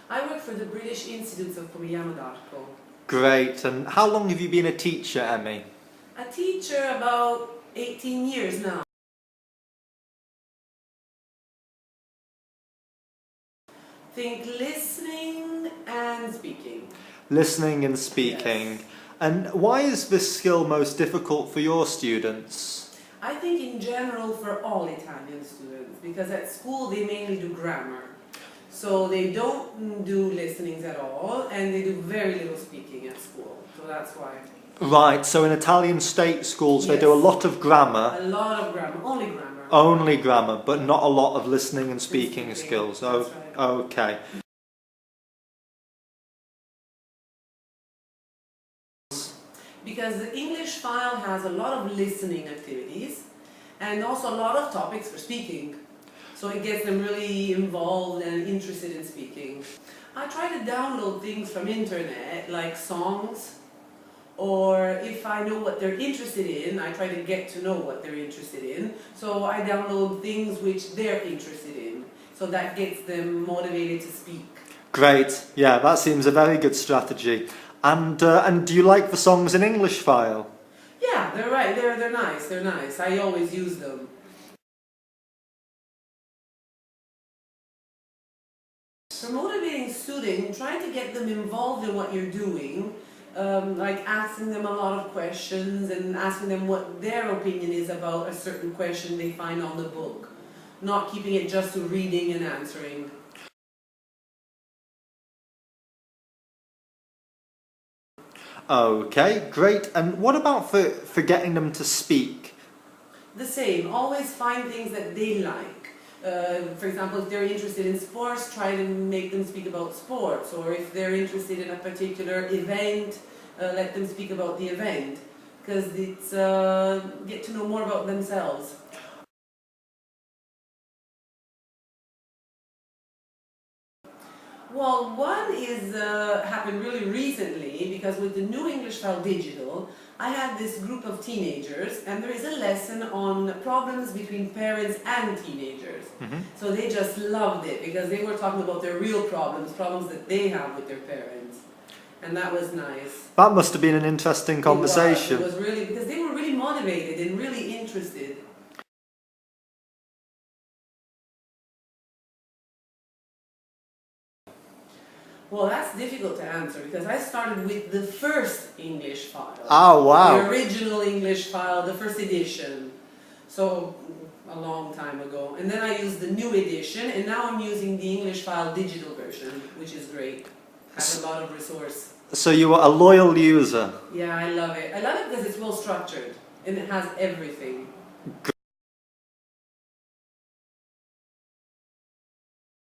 I work for the British Institutes of Pomigliano. Great. And how long have you been a teacher, Emmy? A teacher about 18 years now. Think listening and speaking. Listening and speaking. Yes. And why is this skill most difficult for your students? I think in general for all Italian students, because at school they mainly do grammar. So they don't do listenings at all, and they do very little speaking at school. So that's why. Right, so in Italian state schools they do a lot of grammar. A lot of grammar, only grammar. Only grammar, but not a lot of listening and speaking skills. That's right. Okay. Because the English file has a lot of listening activities and also a lot of topics for speaking. So it gets them really involved and interested in speaking. I try to download things from internet, like songs, or if I know what they're interested in, I try to get to know what they're interested in. So I download things which they're interested in. So that gets them motivated to speak. Great. Yeah, that seems a very good strategy. And do you like the songs in English file? Yeah, they're right. They're nice. They're nice. I always use them. For motivating students, trying to get them involved in what you're doing, like asking them a lot of questions and asking them what their opinion is about a certain question they find on the book. Not keeping it just to reading and answering. Okay, great. And what about for getting them to speak? The same. Always find things that they like. For example, if they're interested in sports, try to make them speak about sports. Or if they're interested in a particular event, let them speak about the event. Because it's get to know more about themselves. Well, one is happened really recently because with the new English file digital, I had this group of teenagers and there is a lesson on problems between parents and teenagers. So they just loved it because they were talking about their real problems that they have with their parents. And that was nice. That must have been an interesting conversation. It was really, because they were really motivated and really interested. Well, that's difficult to answer because I started with the first English file. Oh, wow. The original English file, the first edition. So, a long time ago. And then I used the new edition, and now I'm using the English file digital version, which is great. Has a lot of resource. So you are a loyal user. Yeah, I love it. I love it because it's well structured, and it has everything.